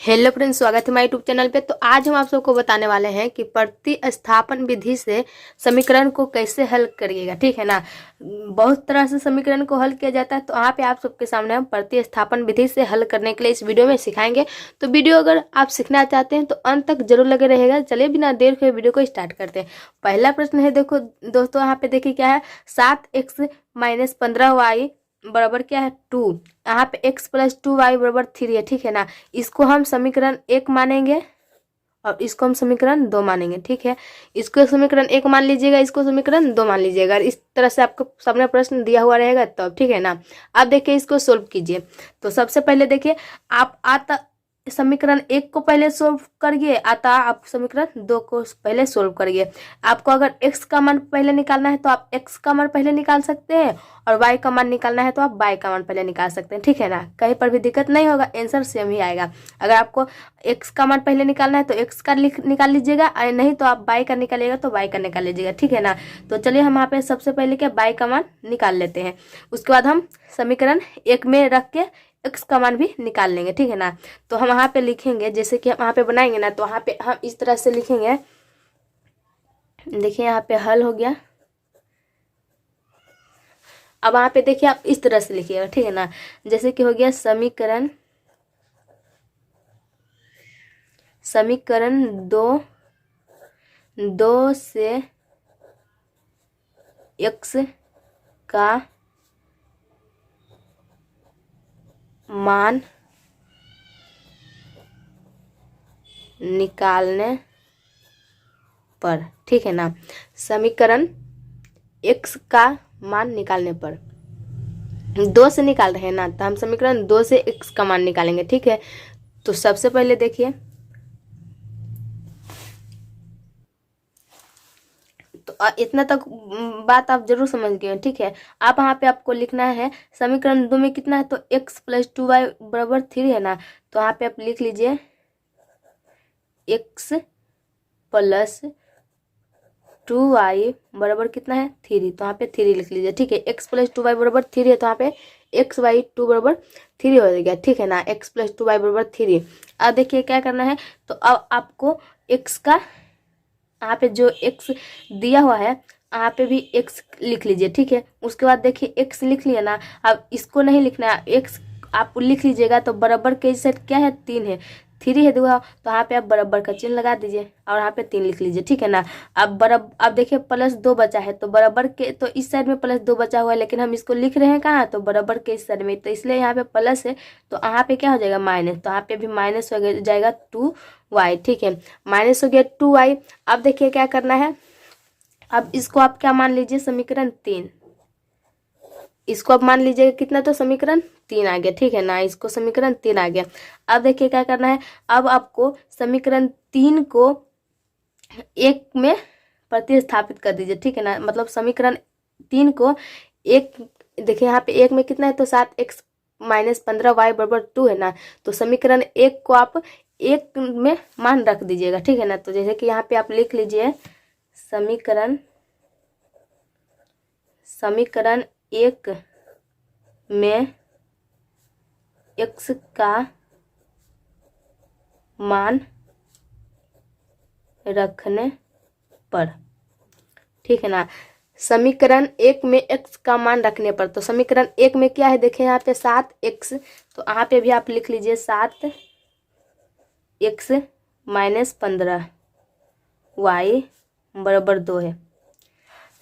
Hello friends, स्वागत है हमारे यूट्यूब चैनल पे। तो आज हम आप सबको बताने वाले हैं कि प्रतिस्थापन विधि से समीकरण को कैसे हल करिएगा। ठीक है ना। बहुत तरह से समीकरण को हल किया जाता है, तो यहाँ पे आप सबके सामने हम प्रतिस्थापन विधि से हल करने के लिए इस वीडियो में सिखाएंगे। तो वीडियो अगर आप सीखना चाहते हैं तो अंत तक जरूर लगे रहेगा। चलिए बिना देर के वीडियो को स्टार्ट करते हैं। पहला प्रश्न है, देखो दोस्तों, यहाँ पे देखिए क्या है। 7x माइनस 15y बराबर क्या है 2। यहाँ पे x प्लस 2y बराबर 3 है। ठीक है ना। इसको हम समीकरण 1 मानेंगे और इसको हम समीकरण 2 मानेंगे। ठीक है। इसको समीकरण 1 मान लीजिएगा, इसको समीकरण 2 मान लीजिएगा। इस तरह से आपको सामने प्रश्न दिया हुआ रहेगा तब। ठीक है ना। अब देखिए इसको सोल्व कीजिए। तो सबसे पहले देखिए, आप आता समीकरण 1 को पहले सोल्व करिए, आता आप समीकरण 2 को पहले सोल्व करिए। आपको अगर x का मान पहले निकालना है तो आप x का मान पहले निकाल सकते हैं, और y का मान निकालना है तो आप y का मान पहले निकाल सकते हैं। ठीक है ना। कहीं पर भी दिक्कत नहीं होगा, आंसर सेम ही आएगा। अगर आपको x का मान पहले निकालना है तो x का निकाल लीजिएगा, और नहीं तो आप y का निकालिएगा तो y का निकाल लीजिएगा। ठीक है ना। तो चलिए हम यहाँ पे सबसे पहले क्या y का मान निकाल लेते हैं। उसके बाद हम समीकरण 1 में रख के x का मान भी निकाल लेंगे। ठीक है ना। तो हम वहाँ पे लिखेंगे, जैसे कि हम वहाँ पे बनाएंगे ना, तो वहाँ पे हम इस तरह से लिखेंगे। देखिए यहाँ पे हल हो गया। अब वहाँ पे देखिए आप इस तरह से लिखिएगा। ठीक है ना। जैसे कि हो गया समीकरण 2 से x का मान निकालने पर। ठीक है ना। समीकरण x का मान निकालने पर 2 से निकाल रहे हैं ना, तो हम समीकरण 2 से x का मान निकालेंगे। ठीक है। तो सबसे पहले देखिए, तो इतना तक बात आप जरूर समझ गए। ठीक है। आप वहाँ पे आपको लिखना है समीकरण 2 में कितना है, तो x प्लस 2y बराबर 3 है ना। तो यहाँ पे आप लिख लीजिए x प्लस 2y बराबर कितना है 3। तो यहाँ पे 3 लिख लीजिए। ठीक है। x प्लस 2y बराबर 3 है, तो यहाँ पे x/2 बराबर 3 हो गया। ठीक है ना। x प्लस 2y बराबर 3। अब देखिए क्या करना है, तो अब आपको x का यहाँ पे जो x दिया हुआ है यहाँ पे भी x लिख लीजिए। ठीक है। उसके बाद देखिए x लिख लिया ना, अब इसको नहीं लिखना है, x आप लिख लीजिएगा। तो बराबर के सेट क्या है 3 है, 3 है दुआ, तो यहाँ पे आप बराबर का चिन्ह लगा दीजिए और यहाँ पे 3 लिख लीजिए। ठीक है ना। अब देखिए प्लस 2 बचा है, तो बराबर के तो इस साइड में प्लस 2 बचा हुआ है, लेकिन हम इसको लिख रहे हैं कहाँ, तो बराबर के इस साइड में, तो इसलिए यहाँ पे प्लस है, तो यहाँ पे क्या हो जाएगा माइनस। तो यहाँ पे भी माइनस हो जाएगा 2y। ठीक है। माइनस हो गया 2y। अब देखिए क्या करना है, अब इसको आप क्या मान लीजिए, समीकरण 3। इसको अब मान लीजिएगा कितना, तो समीकरण 3 आ गया। ठीक है ना। इसको समीकरण 3 आ गया। अब देखिए क्या करना है, अब आपको समीकरण 3 को 1 में प्रतिस्थापित कर दीजिए। ठीक है ना। मतलब समीकरण 3 को 1, देखिए यहाँ पे 1 में कितना है, तो 7x माइनस 15y बराबर 2 है ना। तो समीकरण 1 को आप 1 में मान रख दीजिएगा। ठीक है ना। तो जैसे कि यहाँ पे आप लिख लीजिए समीकरण 1 में x का मान रखने पर। ठीक है ना। समीकरण 1 में x का मान रखने पर, तो समीकरण 1 में क्या है, देखिए यहाँ पे 7x, तो यहाँ पे भी आप लिख लीजिए 7x माइनस 15y बराबर 2 है।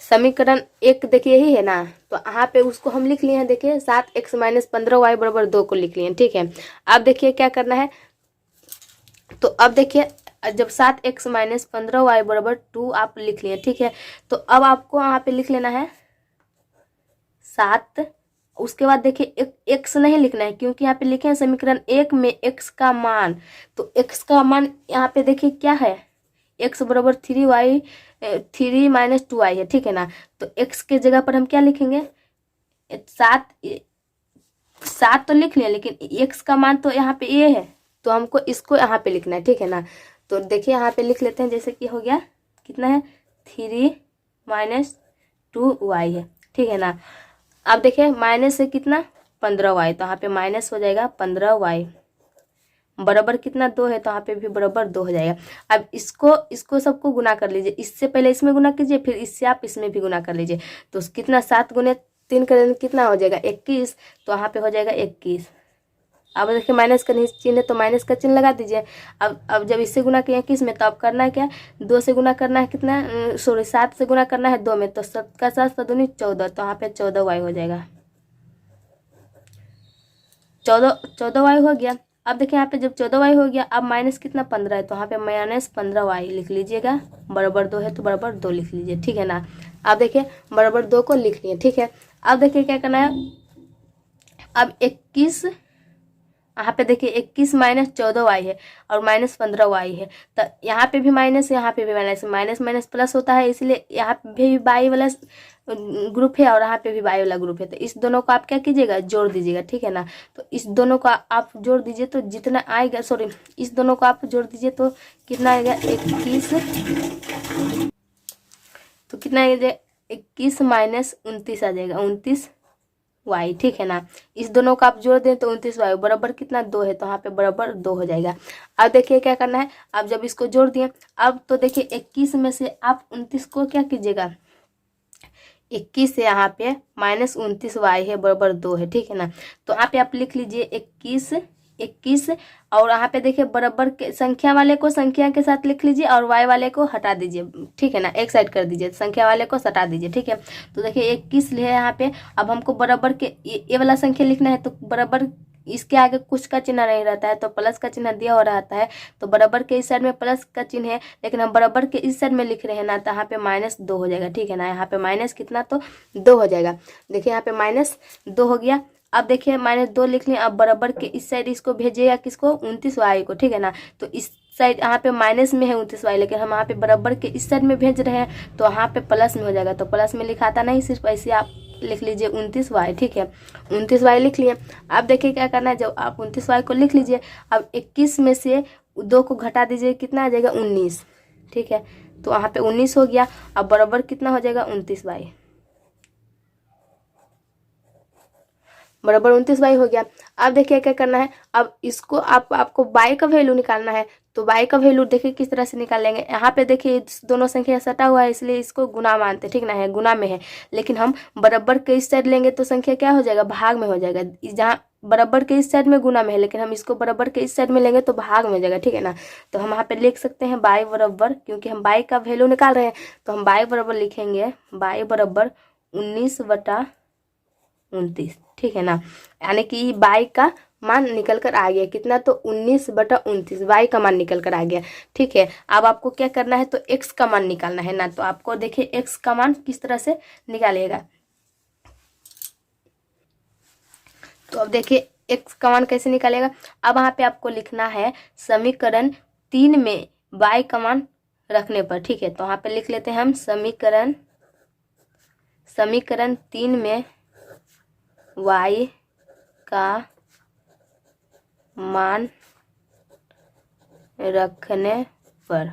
समीकरण 1 देखिए यही है ना, तो यहाँ पे उसको हम लिख लिए हैं। देखिए 7x माइनस 15y बराबर 2 को लिख लिए। ठीक है। अब देखिए क्या करना है, तो अब देखिए जब 7x माइनस 15y बराबर 2 आप लिख लिए। ठीक है। तो अब आपको यहाँ पे लिख लेना है 7। उसके बाद देखिए x नहीं लिखना है, क्योंकि यहाँ पे लिखे हैं समीकरण 1 में x का मान, तो x का मान यहाँ पे देखिए क्या है, x बराबर 3 माइनस 2y है। ठीक है ना। तो x के जगह पर हम क्या लिखेंगे, 7 तो लिख लिया, लेकिन x का मान तो यहाँ पे ये है, तो हमको इसको यहाँ पे लिखना है। ठीक है ना। तो देखिए यहाँ पे लिख लेते हैं, जैसे कि हो गया कितना है 3 माइनस 2y है। ठीक है ना। अब देखिए माइनस है कितना 15y, तो यहाँ पे माइनस हो जाएगा 15y बराबर कितना 2 है, तो यहाँ पे भी बराबर 2 हो जाएगा। अब इसको सबको गुना कर लीजिए, इससे पहले इसमें गुना कीजिए, फिर इससे आप इसमें भी गुना कर लीजिए। तो कितना 7 गुने 3 करेंगे कितना हो जाएगा 21, तो यहाँ पे हो जाएगा 21। अब देखिए माइनस का चिन्ह है तो माइनस का चिन्ह लगा दीजिए। अब जब इससे गुना किया 21 में, तो अब करना है क्या, 2 से गुना करना है कितना, सॉरी 7 से गुना करना है 2 में, तो 7 का 7 7 दूनी 14, तो यहाँ पे 14y हो जाएगा। 14y हो गया। अब देखिए यहाँ पे जब 14y हो गया, अब माइनस कितना 15 है, तो यहाँ पे माइनस 15y लिख लीजिएगा। बराबर 2 है तो बराबर 2 लिख लीजिए, ठीक है ना। अब देखिए बराबर 2 को लिख लिए, ठीक है। अब देखिए क्या करना है, अब 21, यहाँ पे देखिए 21 माइनस 14y है और माइनस 15y है, तो यहाँ पे भी माइनस, यहाँ पे भी माइनस, माइनस माइनस प्लस होता है, इसलिए यहाँ पे भी बाई वाला ग्रुप है और यहाँ पे भी बाई वाला ग्रुप है। तो इस दोनों को आप क्या कीजिएगा, जोड़ दीजिएगा, ठीक है ना। तो इस दोनों को आप जोड़ दीजिए तो जितना आएगा, सॉरी इस दोनों को आप जोड़ दीजिए तो कितना आएगा 21, तो कितना आएगा 21 माइनस 29 आ जाएगा 29y, ठीक है ना। इस दोनों को आप जोड़ दें तो 29y बराबर कितना 2 है, तो यहाँ पे बराबर 2 हो जाएगा। अब देखिए क्या करना है, अब जब इसको जोड़ दिए, अब तो देखिए 21 में से आप 29 को क्या कीजिएगा, 21 से यहाँ पे माइनस 29y है बराबर 2 है, ठीक है ना। तो यहाँ पे आप लिख लीजिए 21 और यहाँ पे देखिए बराबर के संख्या वाले को संख्या के साथ लिख लीजिए और y वाले को हटा दीजिए, ठीक है ना, एक साइड कर दीजिए, संख्या वाले को हटा दीजिए, ठीक है। तो देखिए 21 है यहाँ पे। अब हमको बराबर के ये वाला संख्या लिखना है, तो बराबर इसके आगे कुछ का चिन्ह नहीं रहता है, तो प्लस का चिन्ह दिया हो रहता है, तो बराबर के इस साइड में प्लस का चिन्ह है, लेकिन हम बराबर के इस साइड में लिख रहे हैं ना, तो यहाँ पे माइनस 2 हो जाएगा, ठीक है ना। यहाँ पे माइनस कितना, तो 2 हो जाएगा। देखिए यहाँ पे माइनस 2 हो गया। अब देखिए माइनस 2 लिख लिया। अब बराबर के इस साइड इसको भेजिएगा किसको, 29y को, ठीक है ना। तो इस साइड यहाँ पे माइनस में है 29y, लेकिन हम यहाँ पे बराबर के इस साइड में भेज रहे हैं, तो यहाँ पे प्लस में हो जाएगा। तो प्लस में लिखाता नहीं, सिर्फ ऐसे आप लिख लीजिए 29y, ठीक है। 29y लिख लिए। अब देखिए क्या करना है, जब आप 29y को लिख लीजिए, अब 21 में से 2 को घटा दीजिए, कितना आ जाएगा 19, ठीक है। तो यहाँ पे 19 हो गया। अब बराबर कितना हो जाएगा 29y, बराबर 29y हो गया। अब देखिए क्या करना है, अब इसको आपको y का वैल्यू निकालना है, तो y का वैल्यू देखिए किस तरह से निकालेंगे। यहाँ पे देखिए दोनों संख्या सटा हुआ है, इसलिए इसको गुना मानते, ठीक ना, है गुना में है। लेकिन हम बराबर के इस साइड लेंगे तो संख्या क्या हो जाएगा, भाग में हो जाएगा। जहाँ बराबर के इस साइड में गुना में है, लेकिन हम इसको बराबर के इस साइड में लेंगे तो भाग में हो जाएगा, ठीक है ना। तो हम यहाँ पे लिख सकते हैं y बराबर, क्योंकि हम y का वैल्यू निकाल रहे हैं, तो हम y बराबर लिखेंगे y बराबर 19/29, ठीक है ना। यानी कि y का मान निकल कर आ गया कितना, तो 19/29 y का मान निकल कर आ गया, ठीक है। अब आपको क्या करना है, तो x का मान निकालना है ना। तो आपको देखिए x का मान किस तरह से निकालिएगा। तो अब देखिए x का मान कैसे निकालेगा। अब यहाँ पे आपको लिखना है समीकरण 3 में y का मान रखने पर, ठीक है। तो यहाँ पे लिख लेते हैं हम समीकरण 3 में y का मान रखने पर,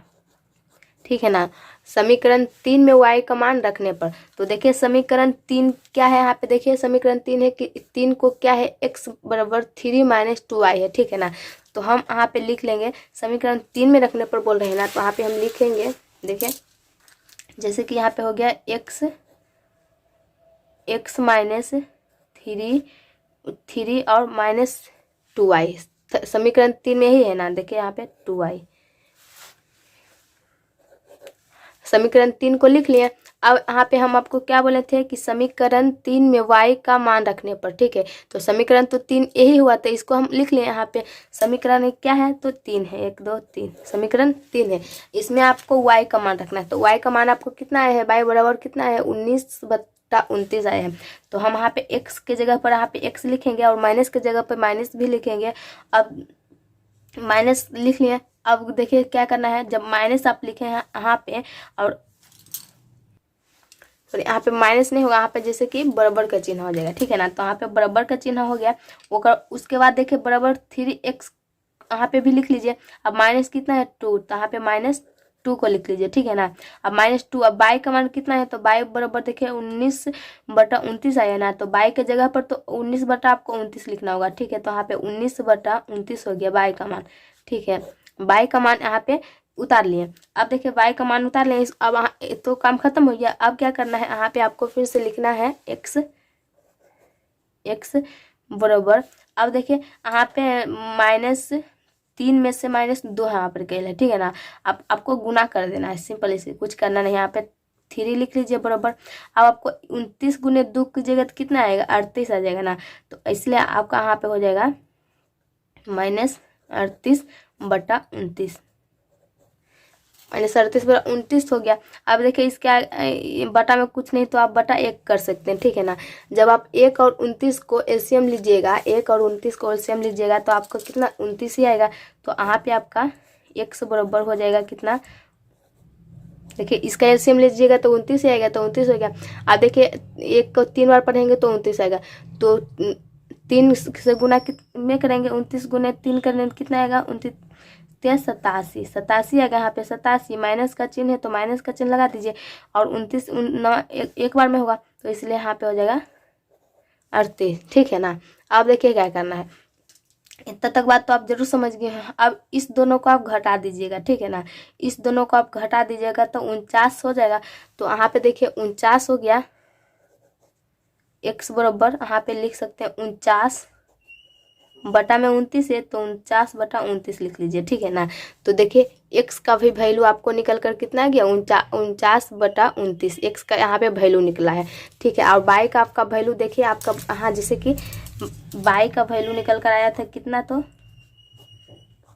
ठीक है ना। समीकरण 3 में y का मान रखने पर, तो देखिए समीकरण 3 क्या है, यहाँ पे देखिए समीकरण 3 है कि 3 को क्या है, x बराबर 3 - 2y है, ठीक है ना। तो हम यहाँ पे लिख लेंगे समीकरण 3 में रखने पर बोल रहे हैं ना, तो यहाँ पे हम लिखेंगे, देखिए जैसे कि यहाँ पे हो गया x -3 और -2y, समीकरण 3 में ही है ना, देखिए यहाँ पे 2y, समीकरण 3 को लिख लिया। अब यहाँ पे हम आपको क्या बोले थे कि समीकरण 3 में y का मान रखने पर, ठीक है। तो समीकरण तो 3 यही हुआ, तो इसको हम लिख लिए। यहाँ पे समीकरण क्या है, तो 3 है, 1 2 3, समीकरण 3 है। इसमें आपको y का मान रखना है, तो y का मान आपको कितना आया है, y बराबर कितना है 19/29 आए हैं। तो हम यहाँ पे x के जगह पर यहाँ पे x लिखेंगे और माइनस के जगह पर माइनस भी लिखेंगे। अब माइनस लिख लिए। अब देखिए क्या करना है, जब माइनस आप लिखे हैं यहाँ पे और यहाँ पे माइनस नहीं होगा, यहाँ पे जैसे कि बराबर का चिन्ह हो जाएगा, ठीक है ना। तो यहाँ पे बराबर का चिन्ह हो गया। उसके बाद देखिए बराबर 3x यहाँ पे भी लिख लीजिए। अब माइनस कितना है 2, तो यहाँ पे माइनस -2 को लिख लीजिए, ठीक है ना। अब -2, अब बाई का मान कितना है, तो बाई बराबर देखिए 19/29 आया ना, तो बाई के जगह पर तो 19 बटा आपको 29 लिखना होगा, ठीक है। तो यहाँ पे 19/29 हो गया बाई का मान, ठीक है। बाई का मान यहाँ पे उतार लिए। अब देखिए बाई का मान उतार लिए, अब तो काम खत्म हो गया। अब क्या करना है, यहाँ पे आपको फिर से लिखना है x बराबर, अब देखिए यहाँ पे -3 में से -2 यहाँ पर कहल है, ठीक है ना। अब आपको गुना कर देना है, सिंपल, इसे कुछ करना नहीं। यहाँ पे 3 लिख लीजिए बराबर। अब आपको 29 गुने 2 की जगह कितना आएगा, 38 आ जाएगा ना, तो इसलिए आपका यहाँ पे हो जाएगा -38/29, -38/29 हो गया। अब देखिए इसके बटा में कुछ नहीं, तो आप बटा 1 कर सकते हैं, ठीक है ना। जब आप 1 और 29 को एलसीएम लीजिएगा, 1 और 29 को एलसीएम लीजिएगा, तो आपको कितना 29 ही आएगा। तो यहाँ पे आपका x बराबर हो जाएगा कितना, देखिए इसका एलसीएम लीजिएगा तो 29 ही आएगा, तो 29 हो गया। अब देखिए 1 को 3 बार पढ़ेंगे तो 29 आएगा, तो 3 से गुना में करेंगे, 29 गुने 3 करने कितना आएगा, 29 87 आएगा। यहाँ पे 87, माइनस का चिन्ह है तो माइनस का चिन्ह लगा दीजिए, और 29 एक बार में होगा, तो इसलिए यहाँ पे हो जाएगा 38, ठीक है ना। अब देखिए क्या करना है, इतना तक बात तो आप जरूर समझ गए हैं। अब इस दोनों को आप घटा दीजिएगा, ठीक है ना। इस दोनों को आप घटा दीजिएगा तो 49 हो जाएगा। तो यहाँ पे देखिए 49 हो गया, x बराबर यहाँ पे लिख सकते हैं 49 बटा में 29 है, तो 49/29 लिख लीजिए, ठीक है ना। तो देखिए x का भी वैल्यू आपको निकल कर कितना आ गया, 49/29, x का यहाँ पे वैल्यू निकला है, ठीक है। और बाई का आपका वैल्यू देखिए, आपका हाँ जैसे कि बाई का वैल्यू निकल कर आया था कितना, तो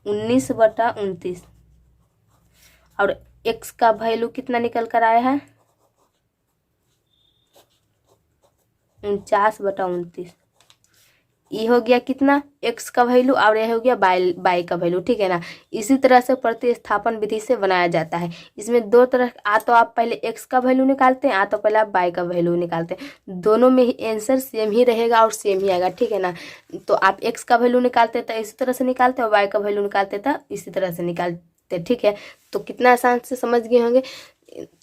19/29, और x का वैल्यू कितना निकल कर आया है, 49/29। ये हो गया कितना, x का वैल्यू, और यह हो गया बाई का वैल्यू, ठीक है ना। इसी तरह से प्रतिस्थापन विधि से बनाया जाता है। इसमें दो तरह, तो आप पहले x का वैल्यू निकालते हैं, तो पहले आप बाई का वैल्यू निकालते हैं। दोनों में ही आंसर सेम ही रहेगा और सेम ही आएगा, ठीक है ना। तो आप x का वैल्यू निकालते तो इसी तरह से निकालते, और बाई का वैल्यू निकालते तो इसी तरह से निकालते, ठीक है। तो कितना आसान से समझ गए होंगे।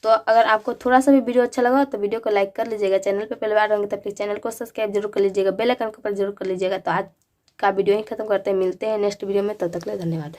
तो अगर आपको थोड़ा सा भी वीडियो अच्छा लगा तो वीडियो को लाइक कर लीजिएगा। चैनल पे पहली बार होंगे तो प्लीज़ चैनल को सब्सक्राइब जरूर कर लीजिएगा, बेल आइकन को पर जरूर कर लीजिएगा। तो आज का वीडियो ही खत्म करते हैं, मिलते हैं नेक्स्ट वीडियो में, तब तक के लिए धन्यवाद।